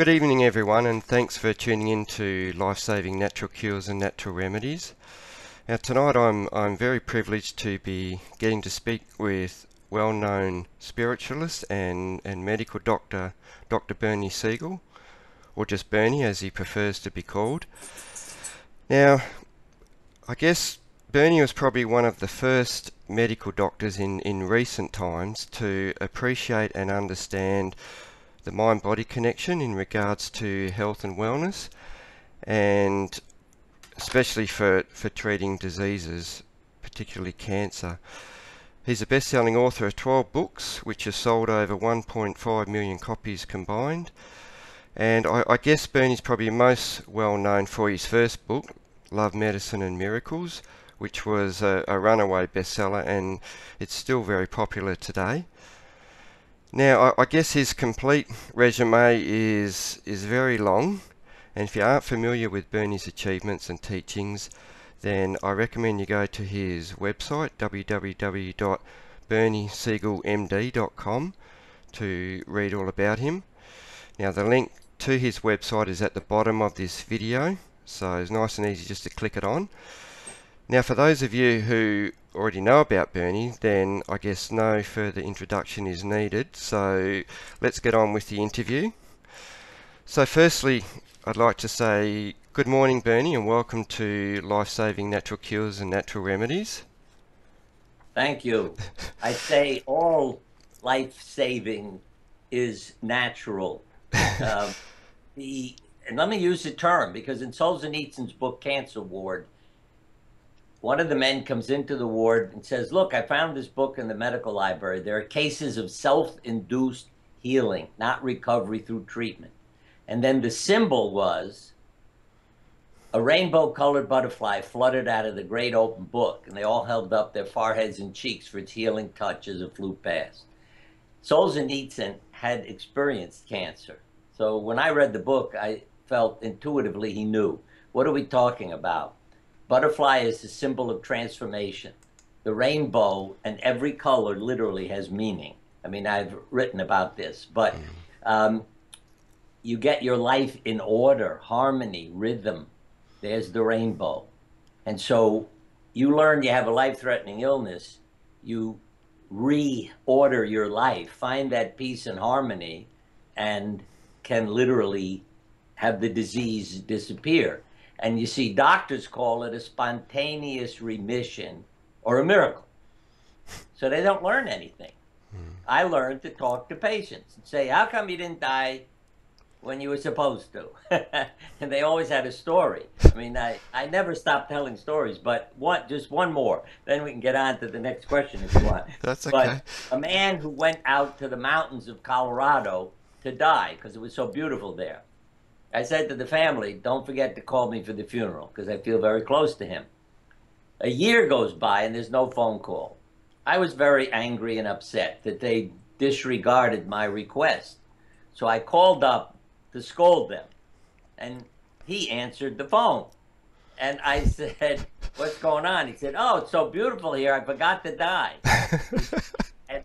Good evening, everyone, and thanks for tuning in to Life-Saving Natural Cures and Natural Remedies. Now, tonight I'm very privileged to be getting to speak with well-known spiritualist and medical doctor, Dr. Bernie Siegel, or just Bernie as he prefers to be called. Now, I guess Bernie was probably one of the first medical doctors in recent times to appreciate and understand the mind-body connection in regards to health and wellness, and especially for treating diseases, particularly cancer. He's a best-selling author of 12 books, which have sold over 1.5 million copies combined. And I guess Bernie's probably most well known for his first book, Love, Medicine and Miracles, which was a runaway bestseller, and it's still very popular today. Now, I guess his complete resume is very long, and if you aren't familiar with Bernie's achievements and teachings, then I recommend you go to his website, www.berniesiegelmd.com, to read all about him. Now, the link to his website is at the bottom of this video, so it's nice and easy just to click it on. Now, for those of you who already know about Bernie, then I guess no further introduction is needed, so let's get on with the interview. So firstly, I'd like to say good morning, Bernie, and welcome to Life-Saving Natural Cures and Natural Remedies. Thank you. I say all life-saving is natural. And let me use the term, because in Solzhenitsyn's book, Cancer Ward, one of the men comes into the ward and says, look, I found this book in the medical library. There are cases of self-induced healing, not recovery through treatment. And then the symbol was a rainbow-colored butterfly fluttered out of the great open book, and they all held up their foreheads and cheeks for its healing touch as it flew past. Solzhenitsyn had experienced cancer. So when I read the book, I felt intuitively he knew. What are we talking about? Butterfly is the symbol of transformation. The rainbow and every color literally has meaning. I mean, I've written about this, but you get your life in order, harmony, rhythm. There's the rainbow. And so you learn you have a life-threatening illness, you reorder your life, find that peace and harmony, and can literally have the disease disappear. And you see, doctors call it a spontaneous remission or a miracle. So they don't learn anything. I learned to talk to patients and say, how come you didn't die when you were supposed to? And they always had a story. I mean, I never stopped telling stories, but just one more. Then we can get on to the next question if you want. That's okay. But a man who went out to the mountains of Colorado to die because it was so beautiful there. I said to the family, don't forget to call me for the funeral, because I feel very close to him. A year goes by and there's no phone call. I was very angry and upset that they disregarded my request. So I called up to scold them, and he answered the phone. And I said, what's going on? He said, oh, it's so beautiful here, I forgot to die. and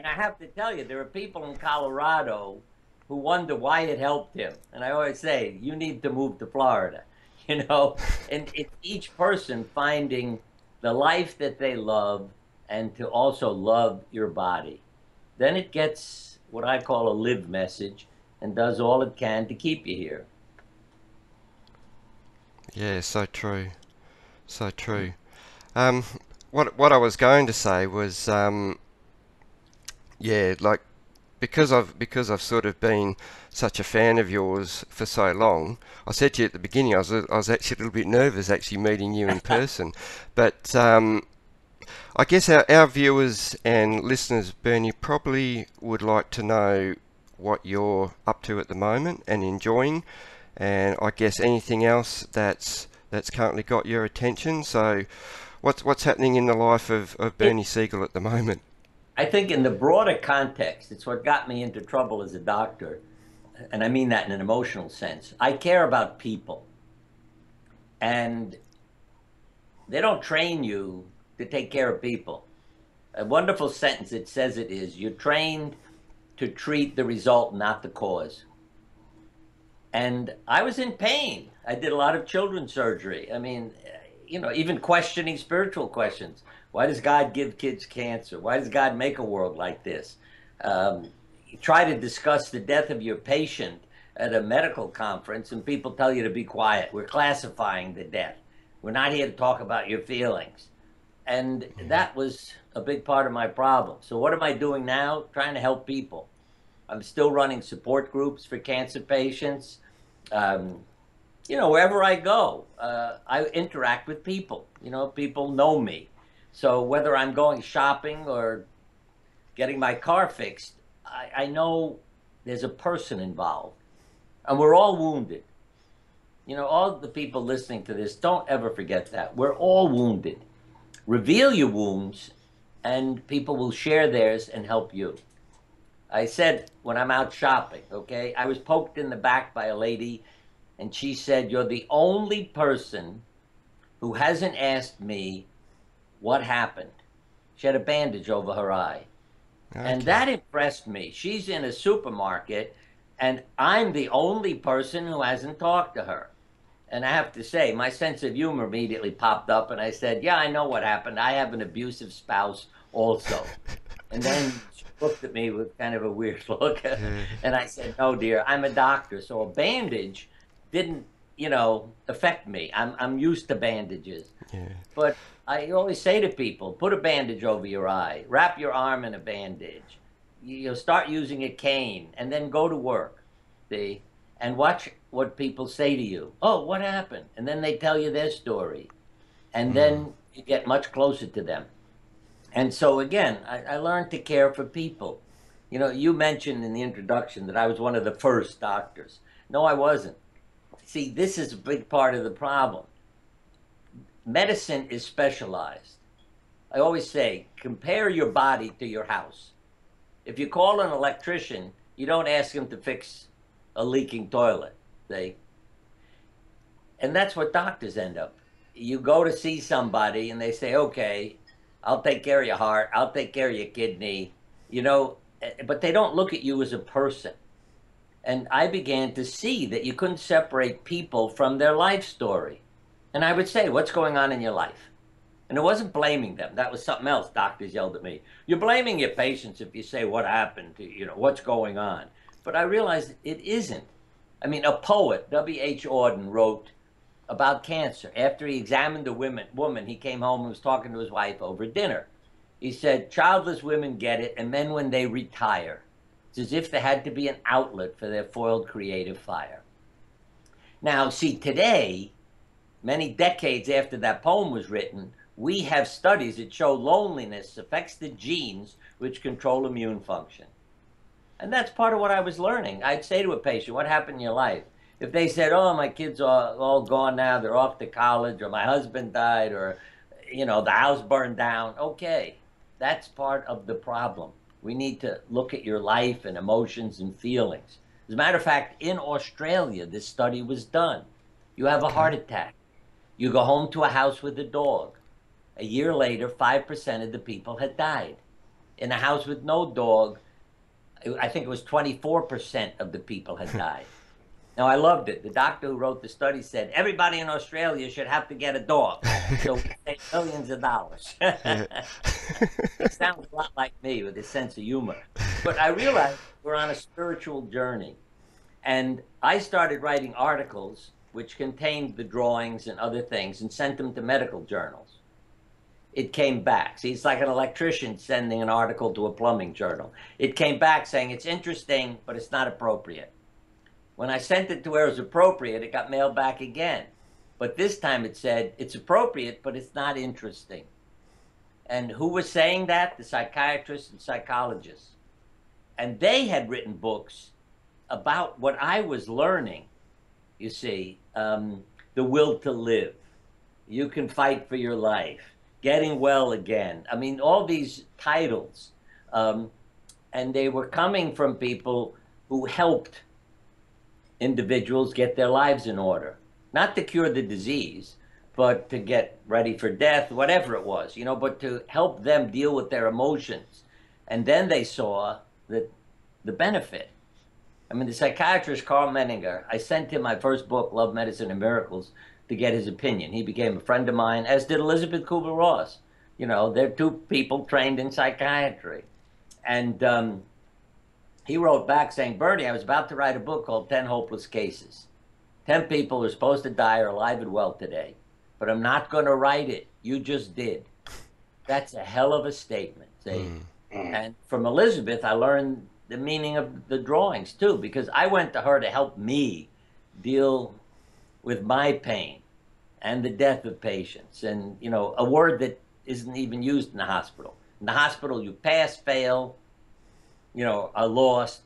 I have to tell you, there are people in Colorado who wonder why it helped him. And I always say, you need to move to Florida, you know? And it's each person finding the life that they love and to also love your body. Then it gets what I call a live message and does all it can to keep you here. Yeah, so true. So true. What I was going to say was, yeah, like, because I've sort of been such a fan of yours for so long, I said to you at the beginning I was actually a little bit nervous actually meeting you in person, but I guess our viewers and listeners, Bernie, probably would like to know what you're up to at the moment and enjoying, and I guess anything else that's currently got your attention. So what's happening in the life of Bernie Siegel at the moment? I think in the broader context, it's what got me into trouble as a doctor. And I mean that in an emotional sense. I care about people. And they don't train you to take care of people. A wonderful sentence, it says it is, you're trained to treat the result, not the cause. And I was in pain. I did a lot of children's surgery. I mean, even questioning spiritual questions. Why does God give kids cancer? Why does God make a world like this? You try to discuss the death of your patient at a medical conference, and people tell you to be quiet. We're classifying the death. We're not here to talk about your feelings. And that was a big part of my problem. So what am I doing now? Trying to help people. I'm still running support groups for cancer patients. Wherever I go, I interact with people. People know me. So whether I'm going shopping or getting my car fixed, I know there's a person involved. And we're all wounded. All the people listening to this, don't ever forget that. We're all wounded. Reveal your wounds, and people will share theirs and help you. I said when I'm out shopping, okay, I was poked in the back by a lady, and she said, "You're the only person who hasn't asked me what happened." She had a bandage over her eye. Okay. And that impressed me. She's in a supermarket, and I'm the only person who hasn't talked to her. And I have to say, my sense of humor immediately popped up, and I said, "Yeah, I know what happened. I have an abusive spouse also." And then she looked at me with kind of a weird look. And I said, "No, dear, I'm a doctor. So a bandage didn't, affect me. I'm used to bandages." Yeah. But I always say to people, put a bandage over your eye, wrap your arm in a bandage. You'll start using a cane, and then go to work, see? And watch what people say to you. "Oh, what happened?" And then they tell you their story. And then you get much closer to them. And so again, I learned to care for people. You mentioned in the introduction that I was one of the first doctors. No, I wasn't. See, this is a big part of the problem. Medicine is specialized. I always say, compare your body to your house. If you call an electrician, you don't ask him to fix a leaking toilet, see? And that's what doctors end up. You go to see somebody and they say, "Okay, I'll take care of your heart, I'll take care of your kidney," but they don't look at you as a person. And I began to see that you couldn't separate people from their life story. And I would say, "What's going on in your life?" And it wasn't blaming them. That was something else. Doctors yelled at me. "You're blaming your patients if you say what happened to, what's going on." But I realized it isn't. I mean, a poet, W.H. Auden, wrote about cancer. After he examined a woman, he came home and was talking to his wife over dinner. He said, "Childless women get it, and men when they retire. It's as if there had to be an outlet for their foiled creative fire." Now, see, today, many decades after that poem was written, we have studies that show loneliness affects the genes which control immune function. And that's part of what I was learning. I'd say to a patient, "What happened in your life?" If they said, "Oh, my kids are all gone now, they're off to college," or "My husband died," or, "The house burned down," okay, that's part of the problem. We need to look at your life and emotions and feelings. As a matter of fact, in Australia, this study was done. You have a heart attack. You go home to a house with a dog. A year later, 5% of the people had died. In a house with no dog, I think it was 24% of the people had died. Now, I loved it. The doctor who wrote the study said, "Everybody in Australia should have to get a dog. So we save millions of dollars." It sounds a lot like me with a sense of humor. But I realized we're on a spiritual journey. And I started writing articles which contained the drawings and other things and sent them to medical journals. It came back. See, it's like an electrician sending an article to a plumbing journal. It came back saying, "It's interesting, but it's not appropriate." When I sent it to where it was appropriate, it got mailed back again. But this time it said, "It's appropriate, but it's not interesting." And who was saying that? The psychiatrists and psychologists. And they had written books about what I was learning. You see, The Will to Live, You Can Fight for Your Life, Getting Well Again. I mean, all these titles. And they were coming from people who helped individuals get their lives in order. Not to cure the disease, but to get ready for death, whatever it was, but to help them deal with their emotions. And then they saw the benefit. I mean, the psychiatrist Carl Menninger, I sent him my first book, Love, Medicine, and Miracles, to get his opinion. He became a friend of mine, as did Elizabeth Kubler-Ross. You know, they're two people trained in psychiatry. And he wrote back saying, Bernie, I was about to write a book called 10 Hopeless Cases. 10 people who are supposed to die are alive and well today, but I'm not going to write it. You just did. That's a hell of a statement, see? And from Elizabeth, I learned the meaning of the drawings too, because I went to her to help me deal with my pain and the death of patients. And, you know, a word that isn't even used in the hospital. In the hospital, you pass, fail, you know, are lost.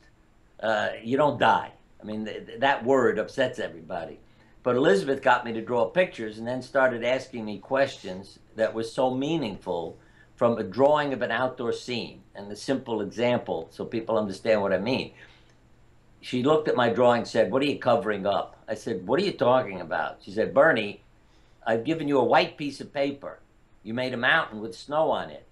You don't die. I mean, that word upsets everybody. But Elizabeth got me to draw pictures and then started asking me questions that were so meaningful, from a drawing of an outdoor scene. And the simple example, so people understand what I mean. She looked at my drawing and said, what are you covering up? I said, what are you talking about? She said, Bernie, I've given you a white piece of paper. You made a mountain with snow on it.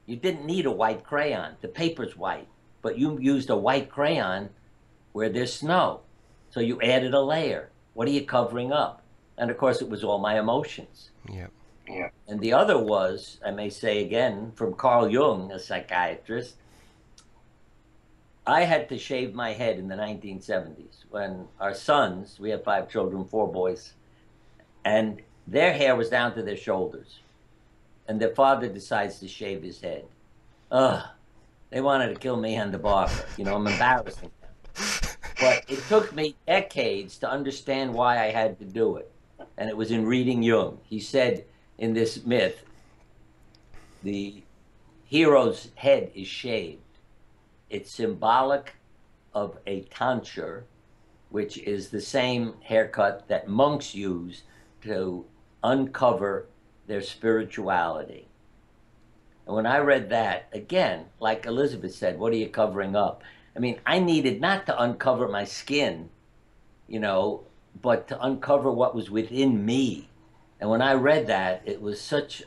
You didn't need a white crayon. The paper's white, but you used a white crayon where there's snow. So you added a layer. What are you covering up? And of course, it was all my emotions. Yep. Yeah. And the other was, I may say again, from Carl Jung, a psychiatrist. I had to shave my head in the 1970s when our sons, we have 5 children, 4 boys, and their hair was down to their shoulders. And their father decides to shave his head. Ugh, they wanted to kill me and the barber. You know, I'm embarrassing them. But it took me decades to understand why I had to do it. And it was in reading Jung. He said in this myth, the hero's head is shaved. It's symbolic of a tonsure, which is the same haircut that monks use to uncover their spirituality. And when I read that, again, like Elizabeth said, what are you covering up? I mean, I needed not to uncover my skin, you know, but to uncover what was within me. And when I read that, it was such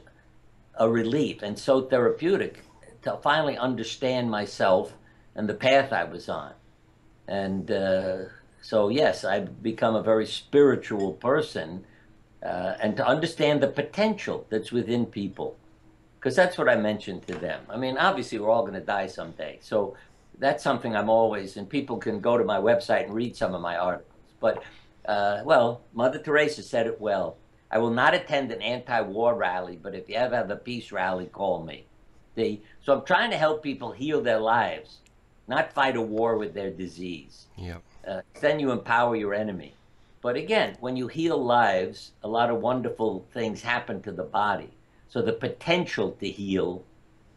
a relief and so therapeutic to finally understand myself and the path I was on. And so, yes, I've become a very spiritual person, and to understand the potential that's within people. Because that's what I mentioned to them. I mean, obviously, we're all going to die someday. So that's something I'm always, and people can go to my website and read some of my articles. But, well, Mother Teresa said it well. I will not attend an anti-war rally, but if you ever have a peace rally, call me. See? So I'm trying to help people heal their lives, not fight a war with their disease. Yep. Then you empower your enemy. But again, when you heal lives, a lot of wonderful things happen to the body. So the potential to heal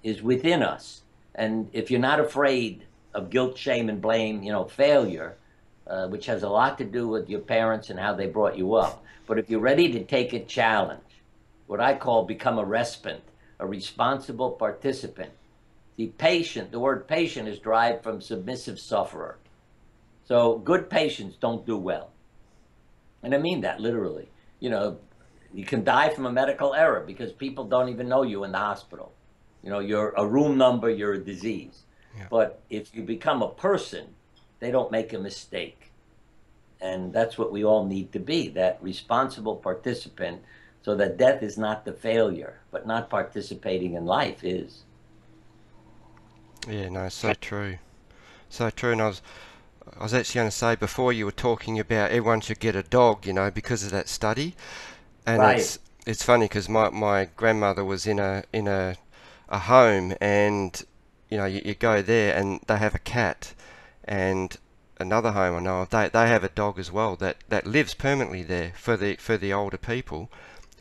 is within us. And if you're not afraid of guilt, shame, and blame, you know, failure, which has a lot to do with your parents and how they brought you up. But if you're ready to take a challenge, what I call become a respondent, a responsible participant. The patient, the word patient is derived from submissive sufferer. So good patients don't do well. And I mean that literally. You know, you can die from a medical error because people don't even know you in the hospital. You know, you're a room number, you're a disease. Yeah. But if you become a person, they don't make a mistake. And that's what we all need to be, that responsible participant, so that death is not the failure, but not participating in life is. Yeah, no, so true. So true. And I was actually going to say, before you were talking about everyone should get a dog, you know, because of that study. And right. It's funny because my grandmother was in a home, and you know, you go there and they have a cat, and another home I know of, they have a dog as well that lives permanently there for the older people.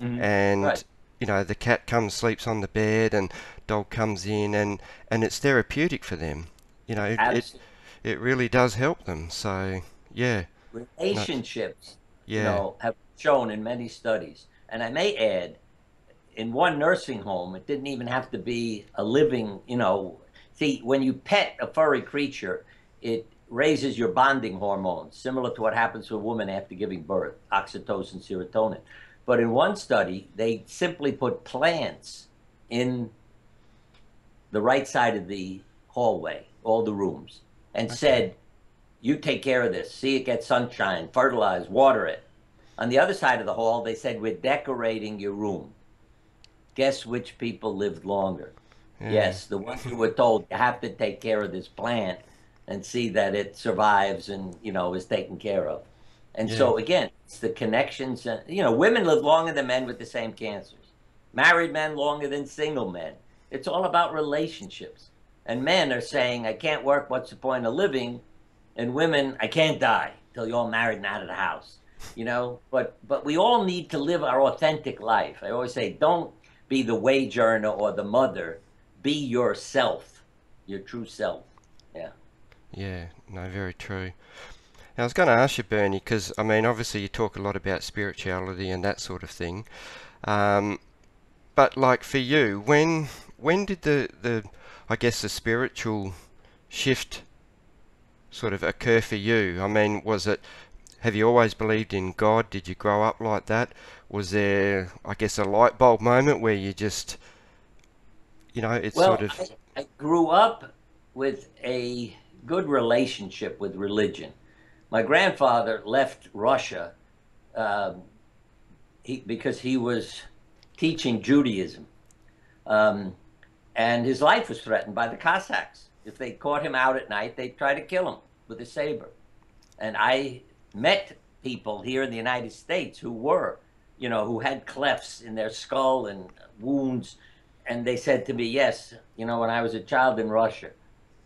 Mm-hmm. And right. You know, the cat comes, sleeps on the bed, and dog comes in, and it's therapeutic for them. You know, it really does help them. So yeah, relationships, you know, have shown in many studies. And I may add, in one nursing home, it didn't even have to be a living, you know. See, when you pet a furry creature, it raises your bonding hormones, similar to what happens to a woman after giving birth, oxytocin, serotonin. But in one study, they simply put plants in the right side of the hallway, all the rooms, and said, you take care of this. See it get sunshine, fertilize, water it. On the other side of the hall, they said, we're decorating your room. Guess which people lived longer? Yeah. Yes, the ones who were told you have to take care of this plant and see that it survives and, you know, is taken care of. And Yeah. so again, it's the connections. You know, women live longer than men with the same cancers. Married men longer than single men. It's all about relationships. And men are saying, I can't work, what's the point of living? And women, I can't die till you're all married and out of the house. You know, but we all need to live our authentic life. I always say, don't be the wage earner or the mother. Be yourself, your true self. Yeah. Yeah, no, very true. Now, I was going to ask you, Bernie, because, I mean, obviously you talk a lot about spirituality and that sort of thing. But, like, for you, when did the I guess, the spiritual shift sort of occur for you? I mean, have you always believed in God? Did you grow up like that? Was there, I guess, a light bulb moment where you just, you know, it's sort Well, of... I grew up with a good relationship with religion. My grandfather left Russia because he was teaching Judaism. And his life was threatened by the Cossacks. If they caught him out at night, they'd try to kill him with a saber. And I met people here in the United States who were, you know, who had clefts in their skull and wounds. And they said to me, yes, you know, when I was a child in Russia.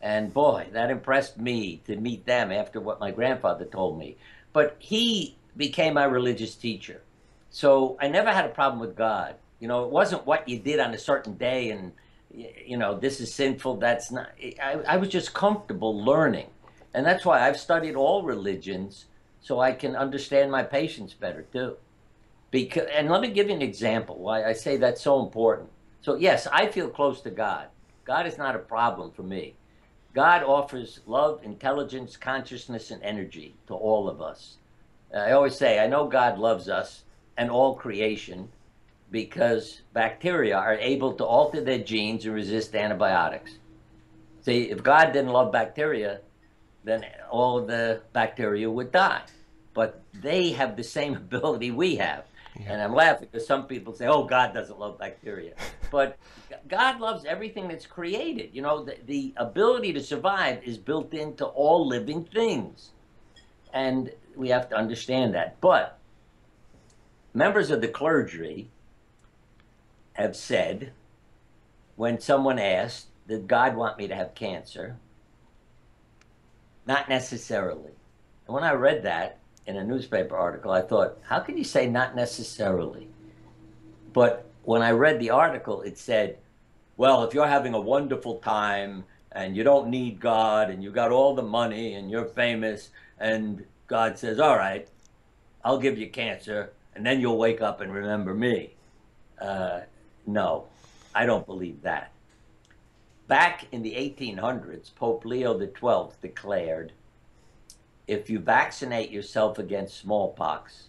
And boy, that impressed me to meet them after what my grandfather told me. But he became my religious teacher. So I never had a problem with God. You know, it wasn't what you did on a certain day and, you know, this is sinful, that's not. I was just comfortable learning. And that's why I've studied all religions so I can understand my patients better too. And let me give you an example why I say that's so important. So yes, I feel close to God. God is not a problem for me. God offers love, intelligence, consciousness, and energy to all of us. I always say, I know God loves us and all creation because bacteria are able to alter their genes and resist antibiotics. See, if God didn't love bacteria, then all of the bacteria would die. But they have the same ability we have. Yeah. And I'm laughing because some people say, oh, God doesn't love bacteria. But God loves everything that's created. You know, the ability to survive is built into all living things. And we have to understand that. But members of the clergy have said, when someone asked, did God want me to have cancer? Not necessarily. And when I read that in a newspaper article, I thought, how can you say not necessarily? But when I read the article, it said, well, if you're having a wonderful time and you don't need God and you got all the money and you're famous and God says, all right, I'll give you cancer and then you'll wake up and remember me. No, I don't believe that. Back in the 1800s, Pope Leo XII declared, if you vaccinate yourself against smallpox,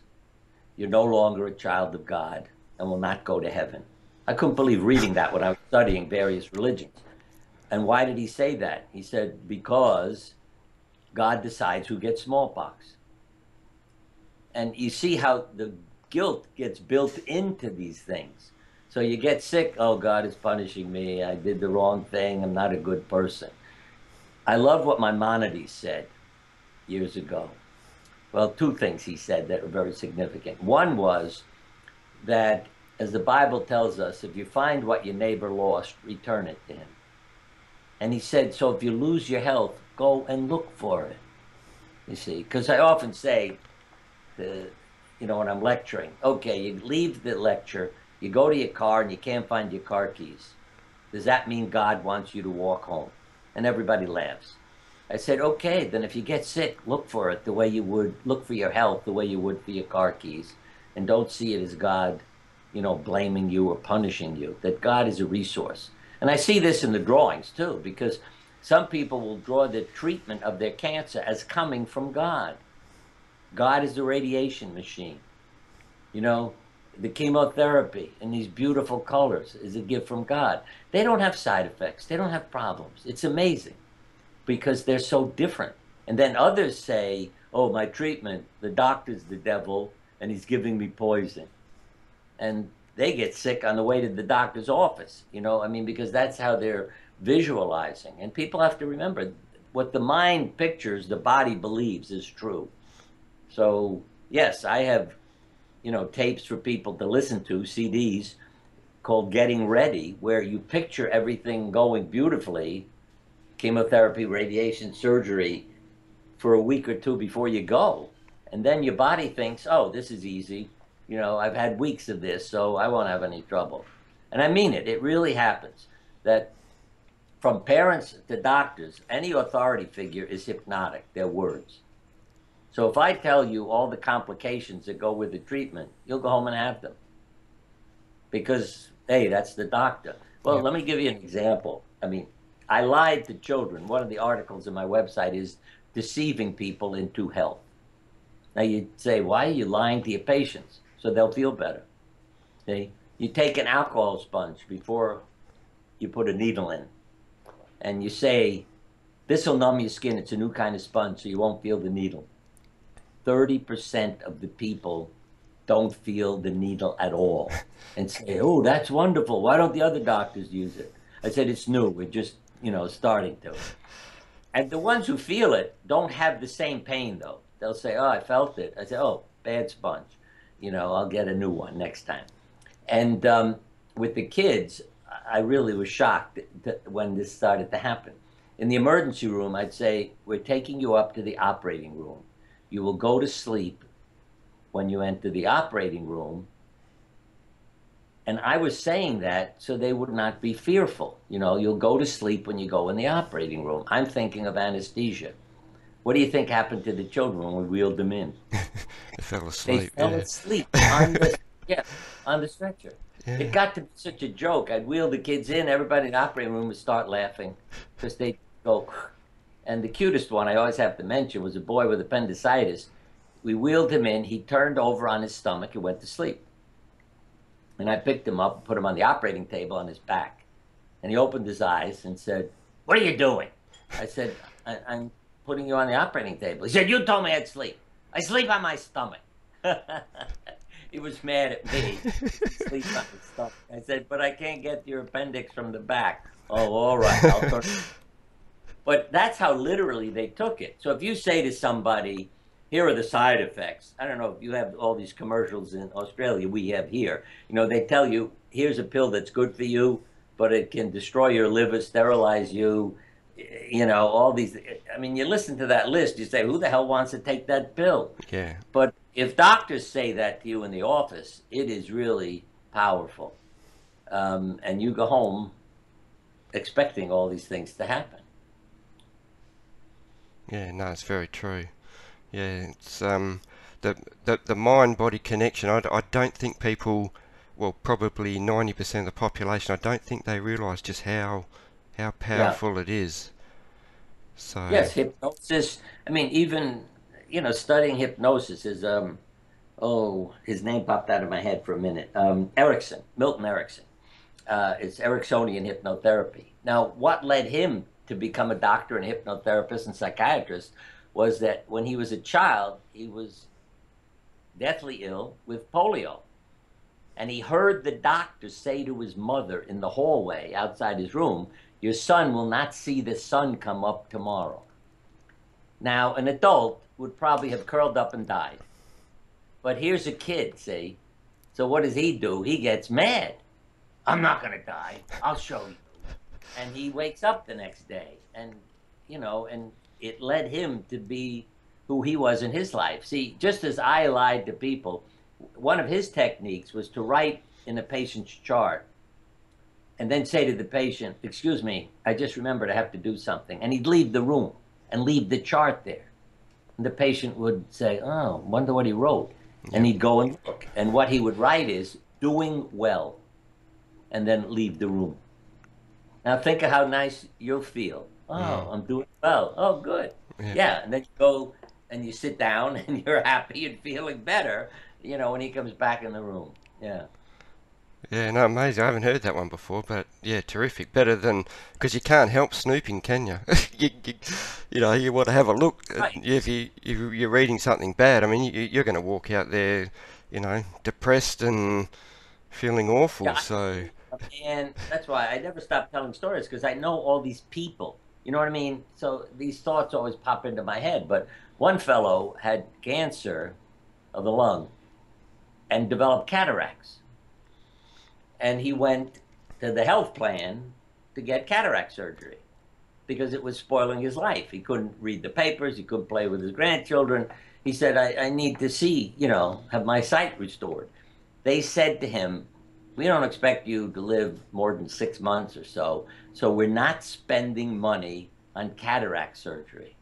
you're no longer a child of God and will not go to heaven. I couldn't believe reading that when I was studying various religions. And why did he say that? He said, because God decides who gets smallpox. And you see how the guilt gets built into these things. So you get sick, oh, God is punishing me, I did the wrong thing, I'm not a good person. I love what Maimonides said years ago. Well, two things he said that were very significant. One was that, as the Bible tells us, if you find what your neighbor lost, return it to him. And he said, so if you lose your health, go and look for it. You see, because I often say, you know, when I'm lecturing, okay, you leave the lecture, you go to your car and you can't find your car keys. Does that mean God wants you to walk home? And everybody laughs. I said, okay, then if you get sick, look for it the way you would, look for your health the way you would for your car keys. And don't see it as God, you know, blaming you or punishing you, that God is a resource. And I see this in the drawings too, because some people will draw the treatment of their cancer as coming from God. God is the radiation machine. You know, the chemotherapy in these beautiful colors is a gift from God. They don't have side effects. They don't have problems. It's amazing because they're so different. And then others say, oh, my treatment, the doctor's the devil and he's giving me poison. And they get sick on the way to the doctor's office, you know, I mean, because that's how they're visualizing. And people have to remember what the mind pictures, the body believes is true. So, yes, I have, you know, tapes for people to listen to, CDs called Getting Ready, where you picture everything going beautifully, chemotherapy, radiation, surgery, for a week or two before you go. And then your body thinks, oh, this is easy. You know, I've had weeks of this, so I won't have any trouble. And I mean it. It really happens that from parents to doctors, any authority figure is hypnotic, their words. So if I tell you all the complications that go with the treatment, you'll go home and have them. Because, hey, that's the doctor. Well, Yep. let me give you an example. I mean, I lied to children. One of the articles in my website is deceiving people into health. Now you say, why are you lying to your patients? So they'll feel better. See, you take an alcohol sponge before you put a needle in, and you say, this will numb your skin. It's a new kind of sponge, so you won't feel the needle. 30% of the people don't feel the needle at all and say, oh, that's wonderful. Why don't the other doctors use it? I said, it's new. We're just, you know, starting to. And the ones who feel it don't have the same pain, though. They'll say, oh, I felt it. I say, oh, bad sponge. You know, I'll get a new one next time. And with the kids, I really was shocked when this started to happen. In the emergency room, I'd say, we're taking you up to the operating room. You will go to sleep when you enter the operating room. And I was saying that so they would not be fearful. You know, you'll go to sleep when you go in the operating room. I'm thinking of anesthesia. What do you think happened to the children when we wheeled them in? They fell They asleep. fell Yeah. asleep on the, yeah, on the stretcher. Yeah. It got to be such a joke. I'd wheel the kids in, everybody in the operating room would start laughing because they'd go. And the cutest one I always have to mention was a boy with appendicitis. We wheeled him in. He turned over on his stomach and went to sleep. And I picked him up and put him on the operating table on his back. And he opened his eyes and said, what are you doing? I said, I'm putting you on the operating table. He said, you told me I'd sleep. I sleep on my stomach. He was mad at me. Sleep on his stomach. I said, but I can't get your appendix from the back. Oh, all right. I'll turn. But that's how literally they took it. So if you say to somebody, here are the side effects. I don't know if you have all these commercials in Australia, we have here. You know, they tell you, here's a pill that's good for you, but it can destroy your liver, sterilize you, you know, all these. I mean, you listen to that list, you say, who the hell wants to take that pill? Yeah. But if doctors say that to you in the office, it is really powerful. And you go home expecting all these things to happen. Yeah, no, it's very true. Yeah, it's the mind-body connection. I don't think people, well, probably 90% of the population, I don't think they realise just how Yeah. powerful it is. So Yes, hypnosis. I mean, even, you know, studying hypnosis is, oh, his name popped out of my head for a minute. Erickson, Milton Erickson. It's Ericksonian hypnotherapy. Now, what led him to become a doctor and hypnotherapist and psychiatrist was that when he was a child, he was deathly ill with polio. And he heard the doctor say to his mother in the hallway outside his room, your son will not see the sun come up tomorrow. Now, an adult would probably have curled up and died. But here's a kid, see? So what does he do? He gets mad. I'm not going to die. I'll show you. And he wakes up the next day. And, you know, and it led him to be who he was in his life. See, just as I lied to people, one of his techniques was to write in a patient's chart and then say to the patient, excuse me, I just remembered I have to do something. And he'd leave the room and leave the chart there. And the patient would say, oh, wonder what he wrote. And he'd go and look. And what he would write is, doing well, and then leave the room. Now think of how nice you'll feel. Oh, I'm doing well. Oh, good. Yeah. And then you go and you sit down and you're happy and feeling better, you know, when he comes back in the room. Yeah. Yeah, no, amazing. I haven't heard that one before, but yeah, terrific. Better than, because you can't help snooping, can you? You know, you want to have a look. Right. If you're reading something bad, I mean, you're going to walk out there, you know, depressed and feeling awful. Yeah, So, and that's why I never stop telling stories because I know all these people. You know what I mean? So these thoughts always pop into my head. But one fellow had cancer of the lung and developed cataracts. And he went to the health plan to get cataract surgery because it was spoiling his life. He couldn't read the papers, he couldn't play with his grandchildren. He said, I need to see, you know, have my sight restored. They said to him, we don't expect you to live more than 6 months or so, so we're not spending money on cataract surgery.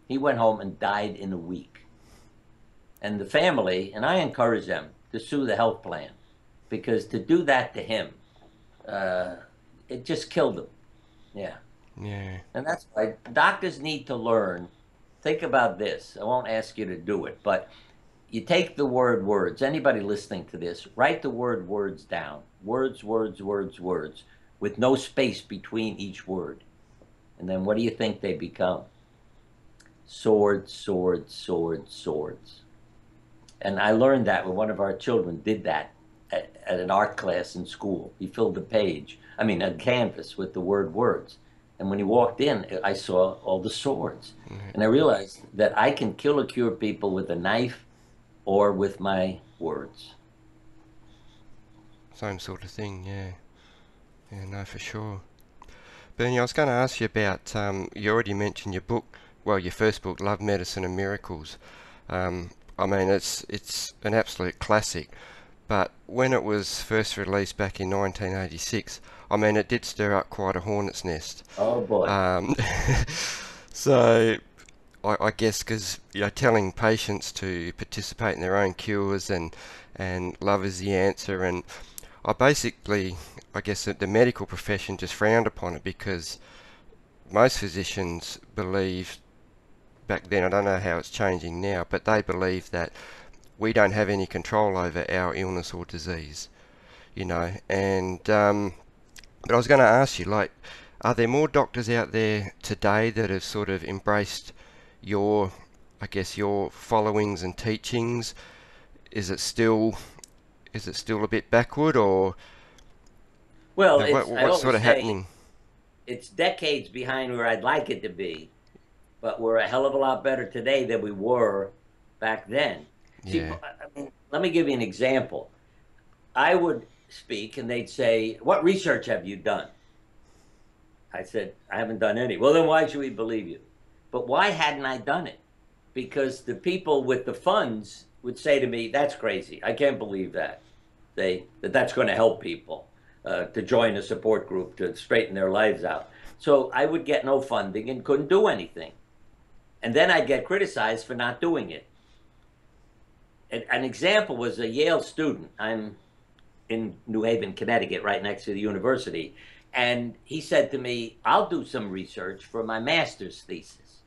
He went home and died in a week. And the family, and I encourage them to sue the health plan because to do that to him, it just killed him. Yeah. yeah, And that's why doctors need to learn. Think about this. I won't ask you to do it, but you take the word words. Anybody listening to this, write the word words down. Words, words, words, words, with no space between each word. And then what do you think they become? Swords, swords, swords, swords. And I learned that when one of our children did that at an art class in school. He filled a canvas with the word words. And when he walked in, I saw all the swords. And I realized that I can kill or cure people with a knife or with my words. same sort of thing. Yeah, yeah, no, for sure. Bernie, I was going to ask you about. You already mentioned your book. Well, your first book, Love, Medicine, and Miracles. I mean, it's an absolute classic. But when it was first released back in 1986, I mean, it did stir up quite a hornet's nest. Oh boy. Um, so I guess because you know, telling patients to participate in their own cures and love is the answer, and I guess that the medical profession just frowned upon it because most physicians believed back then, I don't know how it's changing now, but they believe that we don't have any control over our illness or disease, you know. And but I was going to ask you, like, are there more doctors out there today that have sort of embraced your, I guess, your followings and teachings? Is it still a bit backward, or Well, you know, I what's sort always of say happening? it's decades behind where I'd like it to be, but we're a hell of a lot better today than we were back then. See, Yeah, I mean, let me give you an example. I would speak and they'd say, what research have you done? I said, I haven't done any. Well, then why should we believe you? But why hadn't I done it? Because the people with the funds would say to me, that's crazy. I can't believe that. That's going to help people to join a support group to straighten their lives out. So I would get no funding and couldn't do anything. And then I'd get criticized for not doing it. An example was a Yale student. I'm in New Haven, Connecticut, right next to the university. And he said to me, I'll do some research for my master's thesis.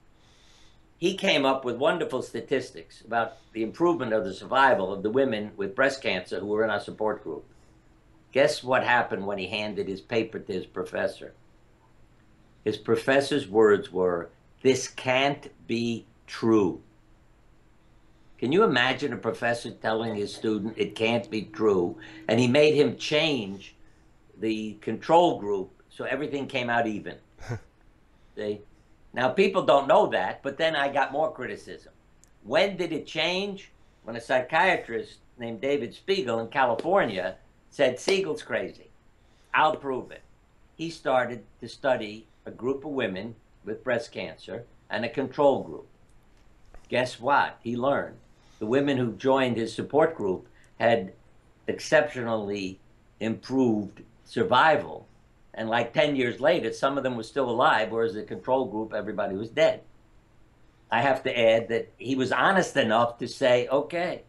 He came up with wonderful statistics about the improvement of the survival of the women with breast cancer who were in our support group. Guess what happened when he handed his paper to his professor? His professor's words were, this can't be true. Can you imagine a professor telling his student it can't be true? And he made him change the control group so everything came out even. See? Now, people don't know that, but then I got more criticism. When did it change? When a psychiatrist named David Siegel in California said, Siegel's crazy. I'll prove it. He started to study a group of women with breast cancer and a control group. Guess what? He learned. The women who joined his support group had exceptionally improved survival. And like 10 years later, some of them were still alive, whereas the control group, everybody was dead. I have to add that he was honest enough to say, okay,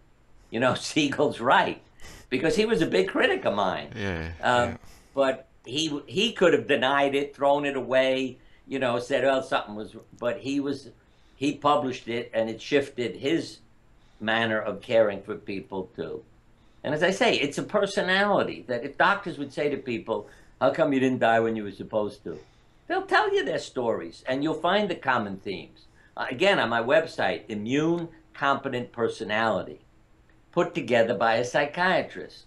you know, Siegel's right, because he was a big critic of mine. yeah. But he could have denied it, thrown it away, you know, said, well, something was, but he published it and it shifted his manner of caring for people too. And as I say, it's a personality that if doctors would say to people, how come you didn't die when you were supposed to? They'll tell you their stories, and you'll find the common themes. Again, on my website, Immune Competent Personality, put together by a psychiatrist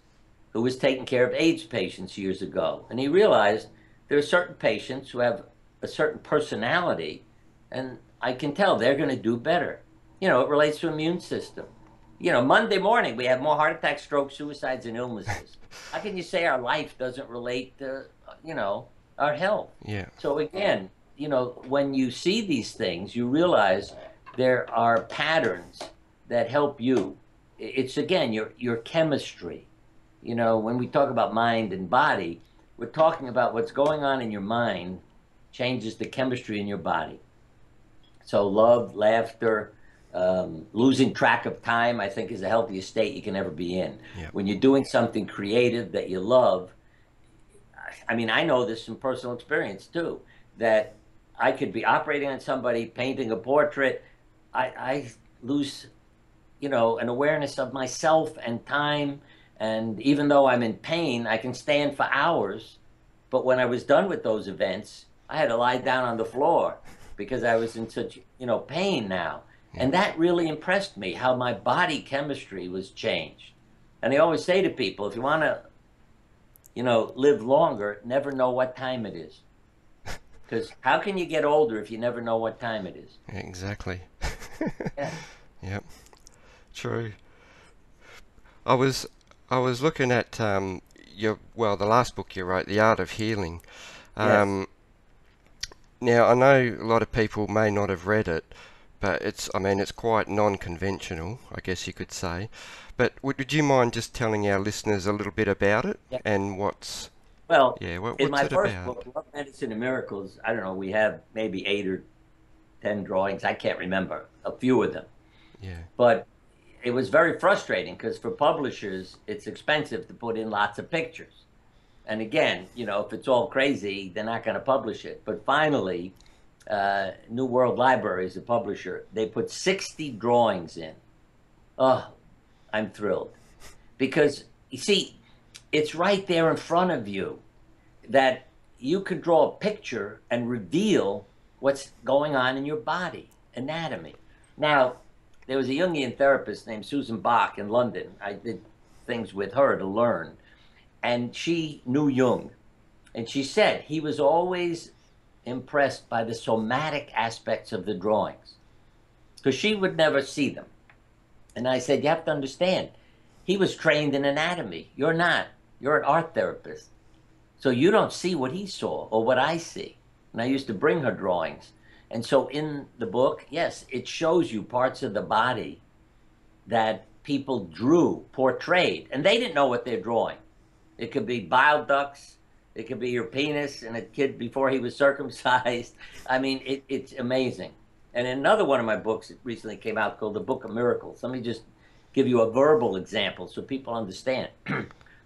who was taking care of AIDS patients years ago. And he realized there are certain patients who have a certain personality, and I can tell they're going to do better. You know, it relates to immune system. You know, Monday morning, we have more heart attacks, strokes, suicides, and illnesses. How can you say our life doesn't relate to, you know, our health? Yeah. So again, you know, when you see these things, you realize there are patterns that help you. It's, again, your chemistry. You know, when we talk about mind and body, we're talking about what's going on in your mind changes the chemistry in your body. So love, laughter, losing track of time, I think, is the healthiest state you can ever be in. Yeah. When you're doing something creative that you love, I mean, I know this from personal experience too, that I could be operating on somebody, painting a portrait. I lose, you know, an awareness of myself and time. And even though I'm in pain, I can stand for hours. But when I was done with those events, I had to lie down on the floor because I was in such, you know, pain now. And that really impressed me, how my body chemistry was changed. And I always say to people, if you want to, you know, live longer, never know what time it is. Because how can you get older if you never know what time it is? Exactly. Yeah. Yep. True. I was looking at the last book you wrote, The Art of Healing. Yes. Now I know a lot of people may not have read it, but it's quite non-conventional, I guess you could say. But would you mind just telling our listeners a little bit about it Yeah. and what's Well, in what's my it first about? book, Love, Medicine, and Miracles, I don't know, we have maybe 8 or 10 drawings. I can't remember, a few of them. Yeah. But it was very frustrating because for publishers, it's expensive to put in lots of pictures. And again, you know, if it's all crazy, they're not going to publish it. But finally, New World Library is a publisher. They put 60 drawings in. Oh, I'm thrilled. Because, you see, it's right there in front of you that you could draw a picture and reveal what's going on in your body, anatomy. Now, there was a Jungian therapist named Susan Bach in London. I did things with her to learn. And she knew Jung. And she said he was always impressed by the somatic aspects of the drawings because she would never see them. And I said, you have to understand, he was trained in anatomy. You're not. You're an art therapist. So you don't see what he saw or what I see. And I used to bring her drawings. And so in the book, yes, it shows you parts of the body that people drew, portrayed, and they didn't know what they're drawing. It could be bile ducts. It could be your penis and a kid before he was circumcised. I mean, it's amazing. And in another one of my books that recently came out called The Book of Miracles, let me just give you a verbal example so people understand.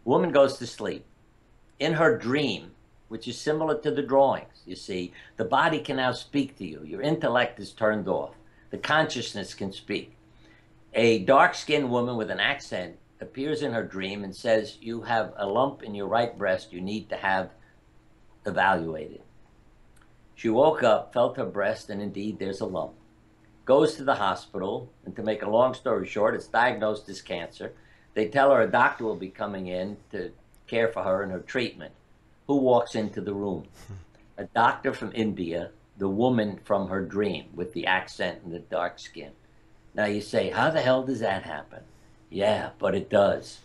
Woman goes to sleep. In her dream, which is similar to the drawings, you see, the body can now speak to you. Your intellect is turned off. The consciousness can speak. A dark-skinned woman with an accent appears in her dream and says, you have a lump in your right breast you need to have evaluated. She woke up, felt her breast, and indeed there's a lump. Goes to the hospital, and to make a long story short, it's diagnosed as cancer. They tell her a doctor will be coming in to care for her and her treatment. Who walks into the room? A doctor from India, the woman from her dream with the accent and the dark skin. Now you say, how the hell does that happen? Yeah, but it does.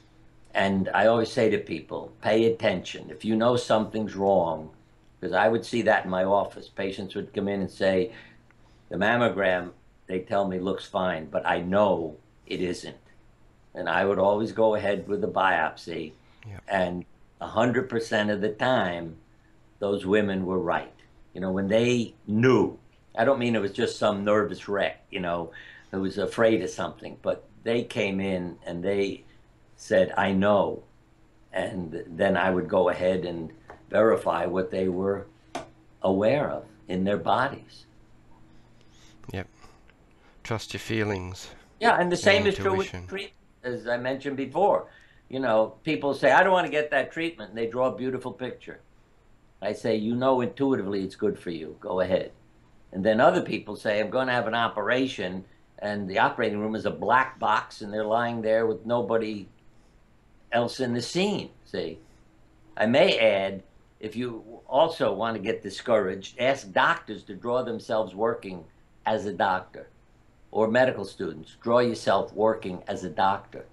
And I always say to people, pay attention. If you know something's wrong, because I would see that in my office. Patients would come in and say, the mammogram, they tell me, looks fine, but I know it isn't. And I would always go ahead with a biopsy. Yeah. And 100% of the time, those women were right. You know, when they knew, I don't mean it was just some nervous wreck, you know, who was afraid of something, but they came in and they said, I know. And then I would go ahead and verify what they were aware of in their bodies. Yep. Trust your feelings. Yeah, and the Your same is true with intuition. treatment, as I mentioned before. You know, people say, I don't want to get that treatment, and they draw a beautiful picture. I say, you know, intuitively it's good for you. Go ahead. And then other people say, I'm going to have an operation, and the operating room is a black box, and they're lying there with nobody else in the scene. See, I may add, if you also want to get discouraged, ask doctors to draw themselves working as a doctor, or medical students, draw yourself working as a doctor.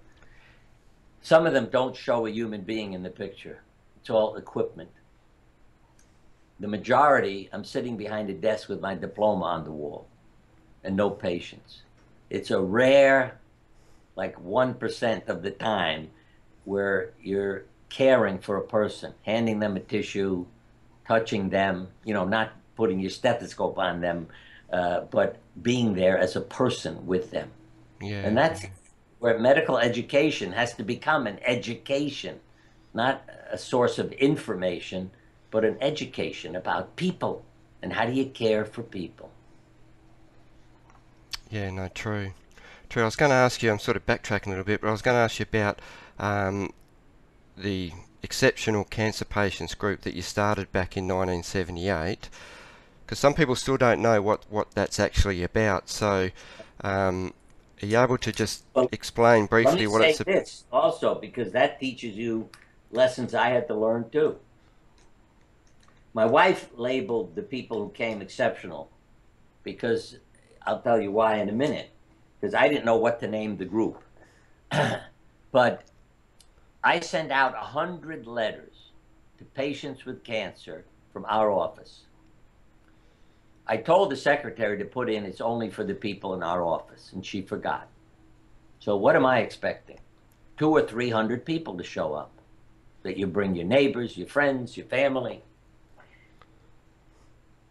Some of them don't show a human being in the picture. It's all equipment. The majority, I'm sitting behind a desk with my diploma on the wall and no patients. It's a rare, like 1% of the time, where you're caring for a person, handing them a tissue, touching them, you know, not putting your stethoscope on them, but being there as a person with them. Yeah. And that's where medical education has to become an education, not a source of information, but an education about people and how do you care for people. Yeah, no, true. True. I was going to ask you, I'm sort of backtracking a little bit, but I was going to ask you about the exceptional cancer patients group that you started back in 1978, because some people still don't know what that's actually about. So, are you able to just Well, explain let me briefly what say it's? this also, because that teaches you lessons I had to learn too. My wife labeled the people who came exceptional because I'll tell you why in a minute, because I didn't know what to name the group. But I sent out 100 letters to patients with cancer from our office. I told the secretary to put in it's only for the people in our office, and she forgot. So what am I expecting? 200 or 300 people to show up. That you bring your neighbors, your friends, your family.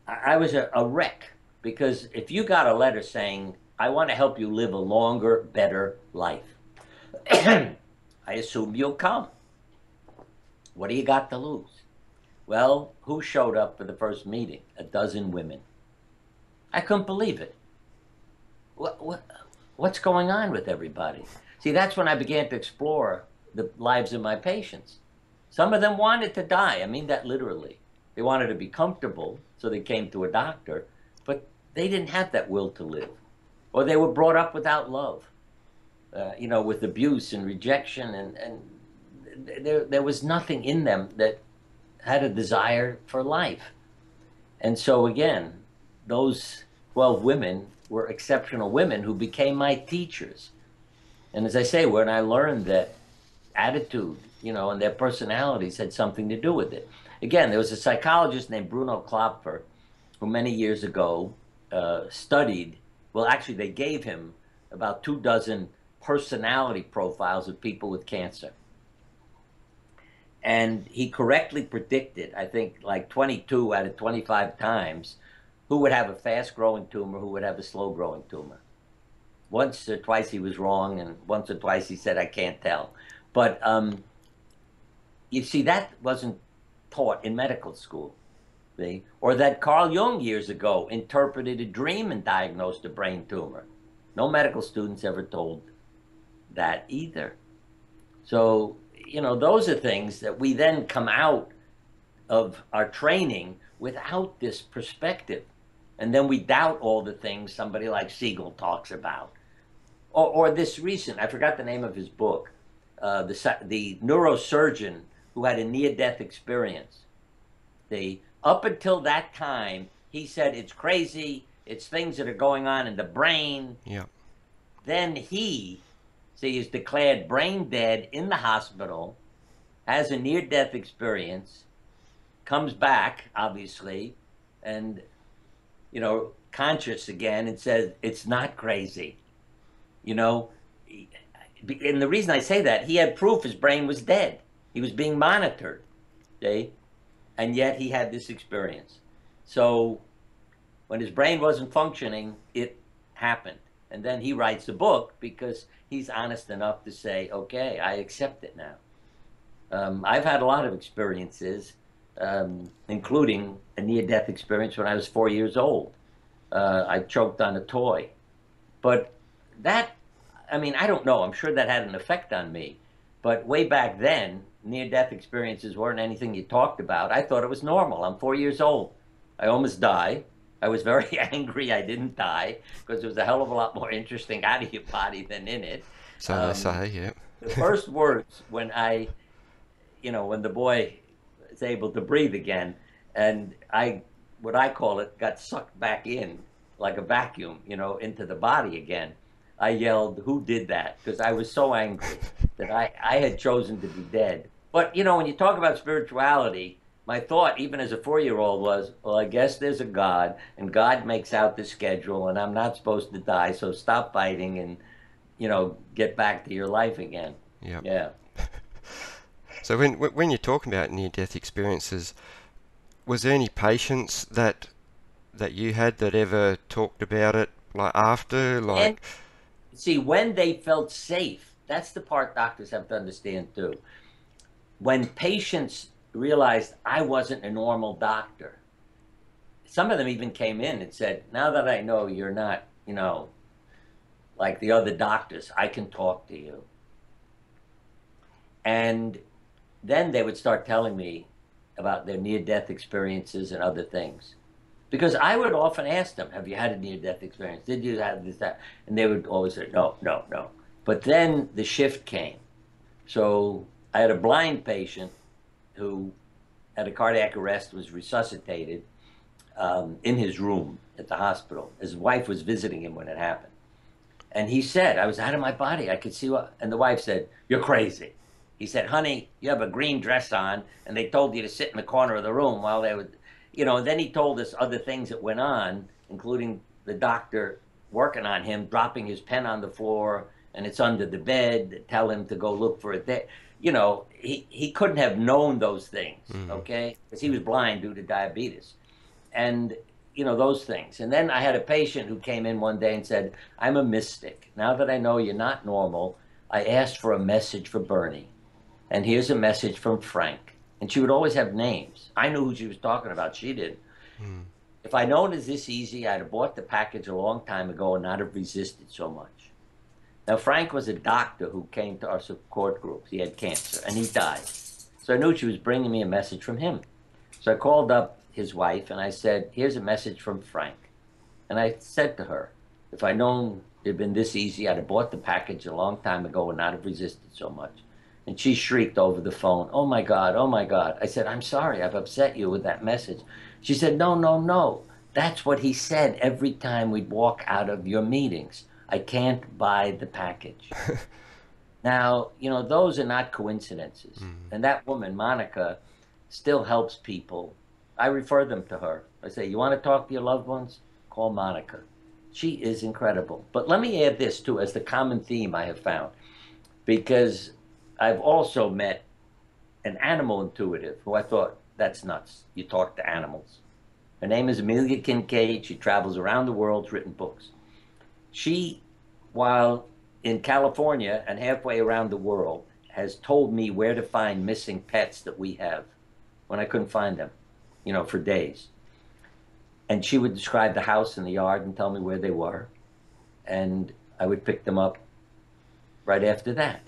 I was a wreck, because if you got a letter saying, I want to help you live a longer, better life, I assume you'll come. What do you got to lose? Well, who showed up for the first meeting? 12 women. I couldn't believe it. What's going on with everybody? See, that's when I began to explore the lives of my patients. Some of them wanted to die. I mean that literally. They wanted to be comfortable, so they came to a doctor, but they didn't have that will to live. Or they were brought up without love, you know, with abuse and rejection, and there was nothing in them that had a desire for life. And so again, those 12 women were exceptional women who became my teachers. And as I say, when I learned that attitude, you know, and their personalities had something to do with it. Again, there was a psychologist named Bruno Klopfer who many years ago studied, well, actually, they gave him about 24 personality profiles of people with cancer. And he correctly predicted, I think, like 22 out of 25 times, who would have a fast-growing tumor, who would have a slow-growing tumor. Once or twice he was wrong, and once or twice he said, I can't tell. But you see, that wasn't taught in medical school. See? Or that Carl Jung years ago interpreted a dream and diagnosed a brain tumor. No medical students ever told that either. So, you know, those are things that we then come out of our training without this perspective. And then we doubt all the things somebody like Siegel talks about. Or this recent, I forgot the name of his book, the neurosurgeon who had a near-death experience. Up until that time, he said it's crazy, it's things that are going on in the brain. Yeah. Then he, see, is declared brain dead in the hospital, has a near-death experience, comes back, obviously, and, you know, conscious again, and says, it's not crazy. You know, and the reason I say that, he had proof his brain was dead. He was being monitored, okay? And yet he had this experience. So when his brain wasn't functioning, it happened. And then he writes a book because he's honest enough to say, okay, I accept it now. I've had a lot of experiences, including a near-death experience when I was 4 years old. I choked on a toy. But that, I mean, I don't know. I'm sure that had an effect on me. But way back then, near-death experiences weren't anything you talked about. I thought it was normal. I'm 4 years old. I almost died. I was very angry I didn't die because it was a hell of a lot more interesting out of your body than in it. So they say, yeah. The first words when when the boy is able to breathe again, and what I call it, got sucked back in like a vacuum, into the body again. I yelled, "Who did that?" Because I was so angry that I had chosen to be dead. But, when you talk about spirituality, my thought, even as a 4-year-old, was, well, I guess there's a God, and God makes out the schedule, and I'm not supposed to die, so stop fighting and, get back to your life again. Yep. Yeah. So when you're talking about near-death experiences, was there any patients that you had that ever talked about it, like after, like? And see, when they felt safe, that's the part doctors have to understand too. When patients realized I wasn't a normal doctor, some of them even came in and said, now that I know you're not, like the other doctors, I can talk to you. And then they would start telling me about their near-death experiences and other things. Because I would often ask them, have you had a near-death experience? Did you have this, that? And they would always say, no, no, no. But then the shift came. So I had a blind patient who had a cardiac arrest, was resuscitated in his room at the hospital. His wife was visiting him when it happened. And he said, I was out of my body. I could see what, and the wife said, you're crazy. He said, honey, you have a green dress on, and they told you to sit in the corner of the room while they would, and then he told us other things that went on, including the doctor working on him, dropping his pen on the floor, and it's under the bed, tell him to go look for it there. He couldn't have known those things, okay? Because he was blind due to diabetes. And, those things. And then I had a patient who came in one day and said, I'm a mystic. Now that I know you're not normal, I asked for a message for Bernie. And here's a message from Frank. And she would always have names. I knew who she was talking about. She didn't. If I'd known it was this easy, I'd have bought the package a long time ago and not have resisted so much. Now, Frank was a doctor who came to our support groups. He had cancer, and he died. So I knew she was bringing me a message from him. So I called up his wife, and I said, here's a message from Frank. And I said to her, if I'd known it had been this easy, I'd have bought the package a long time ago and not have resisted so much. And she shrieked over the phone, oh my God, oh my God. I said, I'm sorry, I've upset you with that message. She said, no, no, no. That's what he said every time we'd walk out of your meetings. I can't buy the package. Now, those are not coincidences. And that woman, Monica, still helps people. I refer them to her. I say, you want to talk to your loved ones? Call Monica. She is incredible. But let me add this, too, as the common theme I have found. Because I've also met an animal intuitive who I thought, that's nuts. You talk to animals. Her name is Amelia Kincaid. She travels around the world, has written books. She, while in California and halfway around the world, has told me where to find missing pets that we have when I couldn't find them, for days. And she would describe the house and the yard and tell me where they were. And I would pick them up right after that.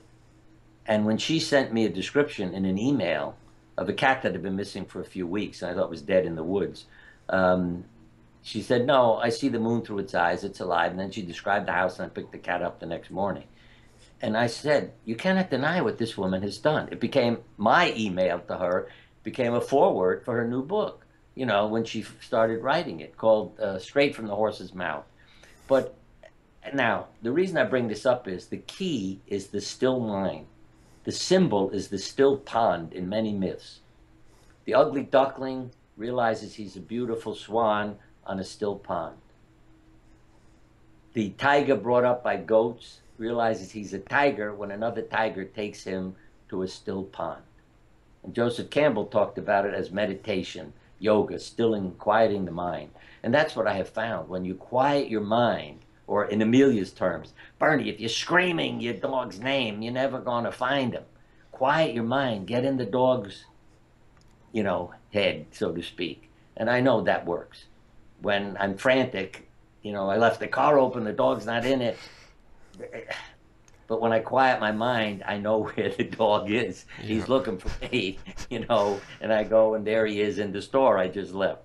And when she sent me a description in an email of a cat that had been missing for a few weeks, and I thought was dead in the woods, she said, no, I see the moon through its eyes, it's alive. And then she described the house, and I picked the cat up the next morning. And I said, you cannot deny what this woman has done. It became, my email to her became a foreword for her new book, when she started writing it, called Straight from the Horse's Mouth. But now, the reason I bring this up is the key is the still mind. The symbol is the still pond in many myths. The ugly duckling realizes he's a beautiful swan on a still pond. The tiger brought up by goats realizes he's a tiger when another tiger takes him to a still pond. And Joseph Campbell talked about it as meditation, yoga, stilling, quieting the mind. And that's what I have found. When you quiet your mind, or in Amelia's terms, Bernie, if you're screaming your dog's name, you're never going to find him. Quiet your mind. Get in the dog's, head, so to speak. And I know that works. When I'm frantic, I left the car open, the dog's not in it. But when I quiet my mind, I know where the dog is. Yeah. He's looking for me, and I go and there he is in the store I just left.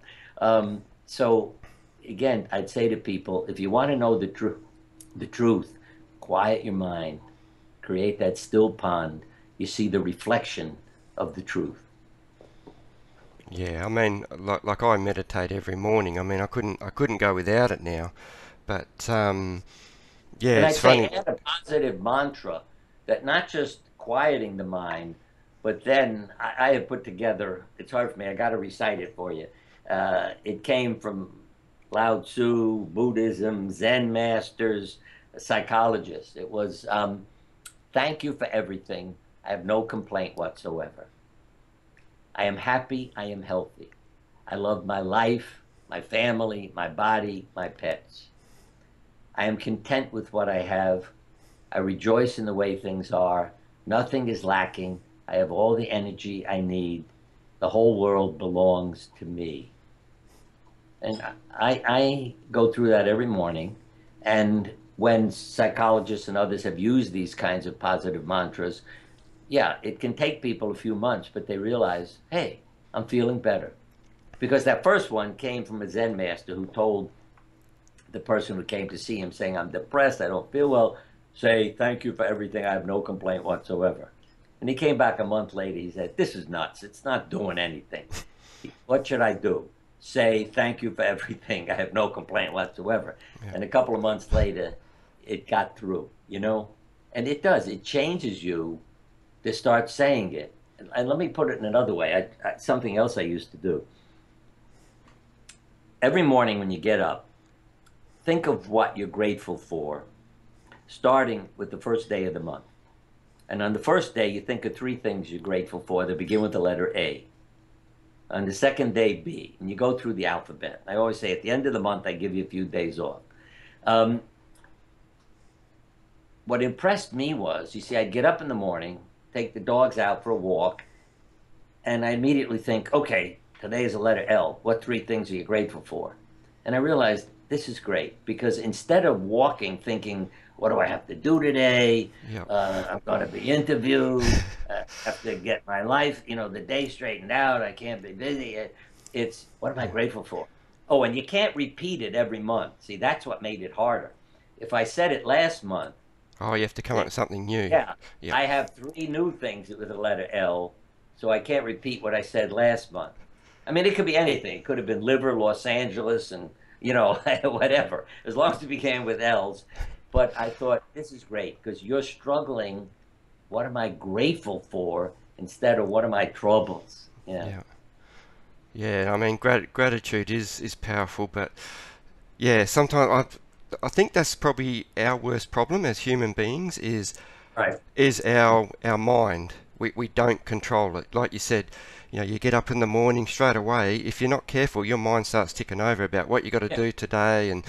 So again, I'd say to people, if you want to know the truth, quiet your mind, create that still pond. You see the reflection of the truth. Yeah, I mean, like I meditate every morning. I mean, I couldn't go without it now. But yeah, And it's I'd say funny. add a positive mantra that not just quieting the mind, but then I have put together, it's hard for me, I got to recite it for you. It came from Lao Tzu, Buddhism, Zen masters, psychologists. It was thank you for everything. I have no complaint whatsoever. I am happy. I am healthy. I love my life, my family, my body, my pets. I am content with what I have. I rejoice in the way things are. Nothing is lacking. I have all the energy I need. The whole world belongs to me. And I go through that every morning. And when psychologists and others have used these kinds of positive mantras, yeah, it can take people a few months, but they realize, hey, I'm feeling better. Because that first one came from a Zen master who told the person who came to see him, saying, I'm depressed, I don't feel well, say, thank you for everything, I have no complaint whatsoever. And he came back a month later, he said, this is nuts, it's not doing anything. What should I do? Say, thank you for everything, I have no complaint whatsoever. Yeah. And a couple of months later, it got through, And it does, it changes you to start saying it. And let me put it in another way, something else I used to do. Every morning when you get up, think of what you're grateful for, starting with the first day of the month. And on the first day, you think of 3 things you're grateful for that begin with the letter A. On the second day, B. And you go through the alphabet. I always say at the end of the month, I give you a few days off. What impressed me was, you see, I'd get up in the morning, take the dogs out for a walk, and I immediately think, okay, today is a letter L. What 3 things are you grateful for? And I realized this is great because instead of walking thinking, what do I have to do today? Yep. I'm going to be interviewed. I have to get my life, the day straightened out. I can't be busy. It's what am I grateful for? Oh, and you can't repeat it every month. See, that's what made it harder. If I said it last month, Oh, you have to come up with something new. yeah, Yep. I have 3 new things with the letter L, so I can't repeat what I said last month. I mean, it could be anything. It could have been liver, Los Angeles, and, whatever, as long as it began with L's. But I thought, this is great because you're struggling. What am I grateful for instead of what are my troubles? Yeah. Yeah. Yeah, I mean, gratitude is powerful, but yeah, sometimes I think that's probably our worst problem as human beings Right. is our mind. We don't control it. Like you said, you get up in the morning straight away. If you're not careful, your mind starts ticking over about what you got to Yeah. do today and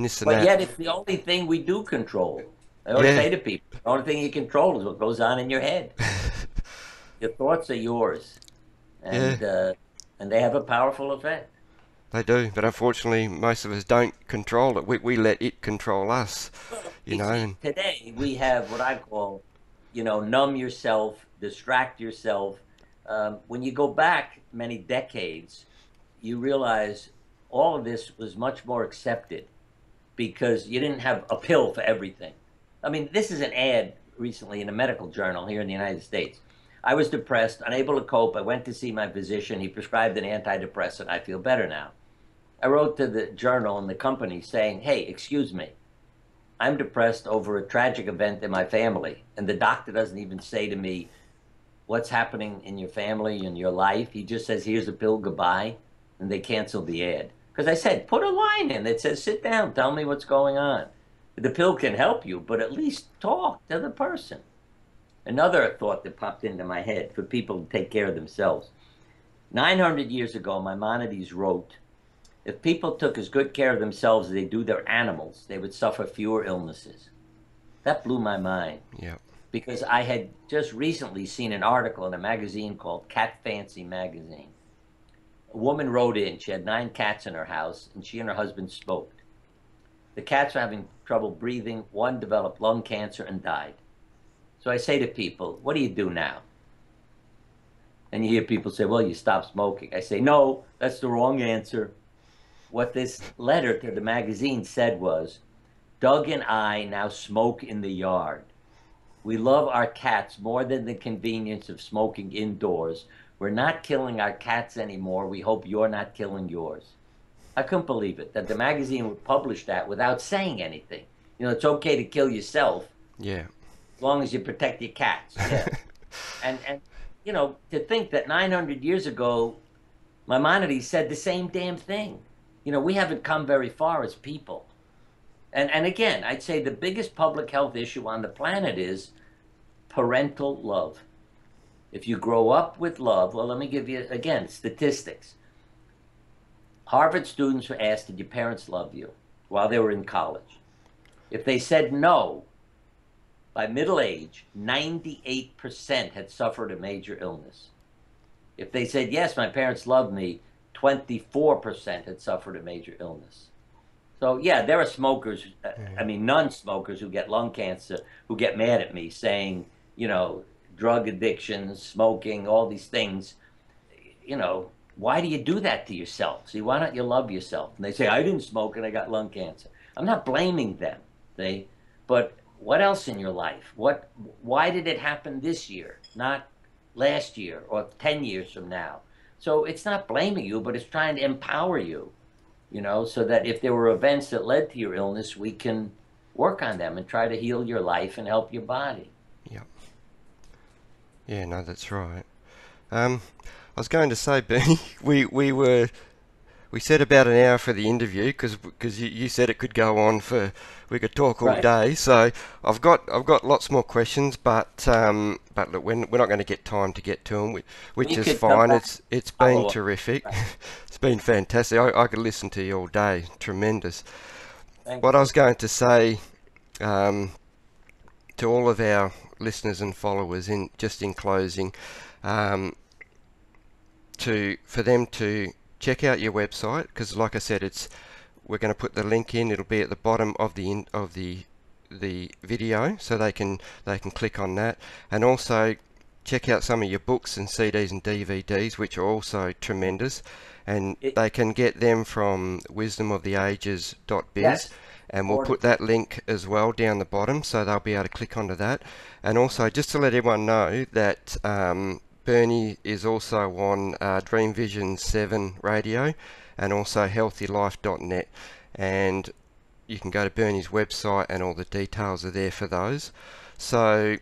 this and But that. yet it's the only thing we do control. I always Yeah. say to people, the only thing you control is what goes on in your head. Your thoughts are yours, Yeah, and they have a powerful effect. they do. But unfortunately, most of us don't control it. We let it control us, Well, you you know. see, And today we have what I call, numb yourself, distract yourself. When you go back many decades, you realize all of this was much more accepted because you didn't have a pill for everything. I mean, this is an ad recently in a medical journal here in the United States. I was depressed, unable to cope. I went to see my physician. He prescribed an antidepressant. I feel better now. I wrote to the journal and the company saying, hey, excuse me, I'm depressed over a tragic event in my family. And the doctor doesn't even say to me, what's happening in your family and your life? He just says, here's a pill, goodbye. And they canceled the ad. Because I said, put a line in that says, sit down, tell me what's going on. The pill can help you, but at least talk to the person. Another thought that popped into my head for people to take care of themselves. 900 years ago, Maimonides wrote, if people took as good care of themselves as they do their animals, they would suffer fewer illnesses. That blew my mind yeah, because I had just recently seen an article in a magazine called Cat Fancy Magazine. A woman wrote in, she had 9 cats in her house, and she and her husband smoked. The cats were having trouble breathing. One developed lung cancer and died. So I say to people, what do you do now? And you hear people say, well, you stop smoking. I say, no, that's the wrong answer. What this letter to the magazine said was, Doug and I now smoke in the yard. We love our cats more than the convenience of smoking indoors. We're not killing our cats anymore. We hope you're not killing yours. I couldn't believe it, that the magazine would publish that without saying anything. You know, it's okay to kill yourself Yeah. as long as you protect your cats. Yeah. And you know, to think that 900 years ago, Maimonides said the same damn thing. You know, we haven't come very far as people. And again, I'd say the biggest public health issue on the planet is parental love. If you grow up with love, well, let me give you, again, statistics. Harvard students were asked, did your parents love you while they were in college? If they said no, by middle age, 98% had suffered a major illness. If they said, yes, my parents loved me, 24% had suffered a major illness. So, yeah, there are smokers, I mean, non-smokers who get lung cancer, who get mad at me saying, you know, drug addictions, smoking, all these things, you know, why do you do that to yourself? See, why don't you love yourself? And they say, I didn't smoke and I got lung cancer. I'm not blaming them, but what else in your life? Why did it happen this year, not last year or 10 years from now? So it's not blaming you, but it's trying to empower you, you know, so that if there were events that led to your illness, we can work on them and try to heal your life and help your body. Yep. Yeah, no, that's right. I was going to say, Bernie, we said about an hour for the interview because you said it could go on for, we could talk all Right. day. So I've got lots more questions, but look, we're not going to get time to get to them, which We is could come fine. back It's and been follow up. terrific. Right. It's been fantastic. I could listen to you all day. Tremendous. Thank What I you. was going to say to all of our listeners and followers, in closing, um, for them to check out your website, because like I said, we're going to put the link in. It'll be at the bottom of the video, so they can click on that, and also check out some of your books and CDs and DVDs, which are also tremendous, and It, they can get them from wisdomoftheages.biz, yes. and we'll Or put that link as well down the bottom, so they'll be able to click onto that. And also, just to let everyone know that Bernie is also on Dream Vision 7 radio and also healthylife.net, and you can go to Bernie's website and all the details are there for those. So,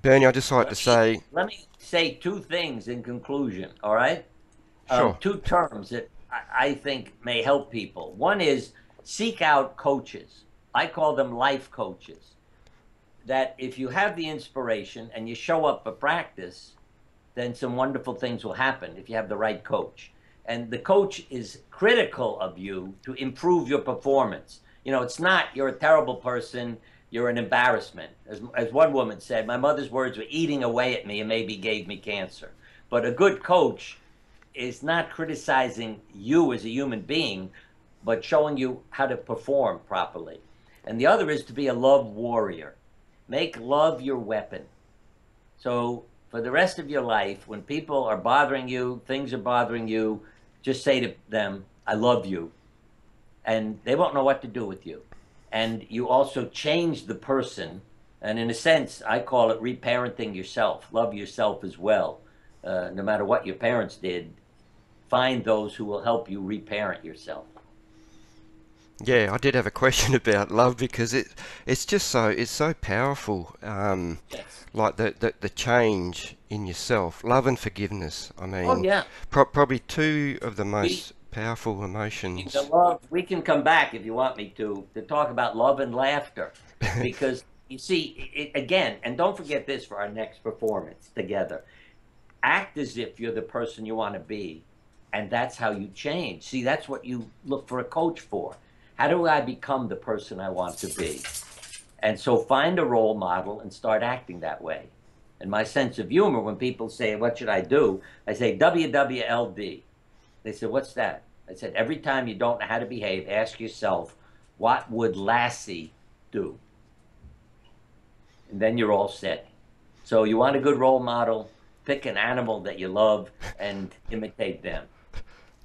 Bernie, I'd just like to say, let me say two things in conclusion, all right? sure, Two terms that I think may help people. One is seek out coaches. I call them life coaches. That if you have the inspiration and you show up for practice, then some wonderful things will happen if you have the right coach. And the coach is critical of you to improve your performance. You know, it's not you're a terrible person, you're an embarrassment. As one woman said, my mother's words were eating away at me and maybe gave me cancer. But a good coach is not criticizing you as a human being, but showing you how to perform properly. And the other is to be a love warrior. Make love your weapon. So for the rest of your life, when people are bothering you, things are bothering you, just say to them, I love you. And they won't know what to do with you. And you also change the person. And in a sense, I call it reparenting yourself. Love yourself as well. No matter what your parents did, find those who will help you reparent yourself. yeah, I did have a question about love, because it's just it's so powerful. Yes. Like the change in yourself, love and forgiveness. I Oh, mean, yeah. probably two of the We, most powerful the emotions. love, we can come back if you want me to talk about love and laughter. Because you see, again, and don't forget this for our next performance together. Act as if you're the person you want to be, and that's how you change. See, that's what you look for a coach for. How do I become the person I want to be? And so find a role model and start acting that way. And my sense of humor, when people say, what should I do? I say, WWLD. They said, what's that? I said, every time you don't know how to behave, ask yourself, what would Lassie do? And then you're all set. So you want a good role model, pick an animal that you love and imitate them.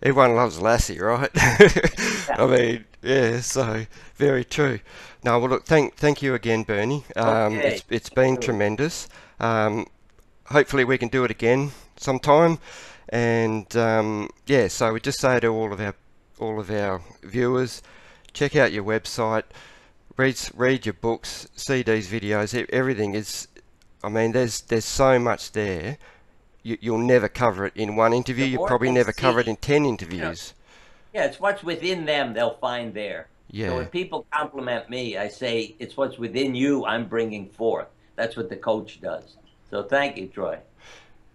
Everyone loves Lassie, right? Yeah. I mean, yeah, so very true. No, well, look, thank you again, Bernie. Okay. It's Thank been you. tremendous. Hopefully we can do it again sometime. And yeah, so we just say to all of our viewers, check out your website, read your books, see these videos. Everything is, I mean, there's so much there. You'll never cover it in one interview. The You'll more probably they never cover it in see, 10 you know, interviews. yeah, it's what's within them they'll find there. So Yeah, when people compliment me, I say it's what's within you I'm bringing forth. That's what the coach does. So thank you, Troy.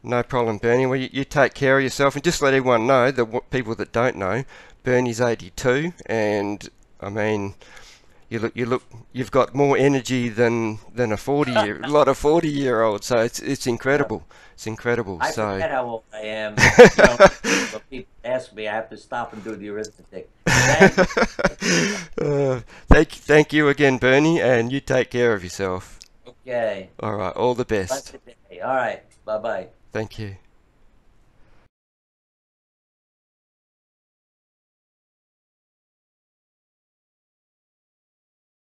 no problem, Bernie. Well, you take care of yourself, and just let everyone know that people that don't know, Bernie's 82, and I mean, you've got more energy than a 40 a lot of 40-year-olds. So it's incredible. It's incredible. I So forget how old I am. You know, when people ask me, I have to stop and do the arithmetic. Thank you. thank you again, Bernie, and you take care of yourself. Okay. All right, all the best. Blessed day. All right. Bye-bye. Thank you.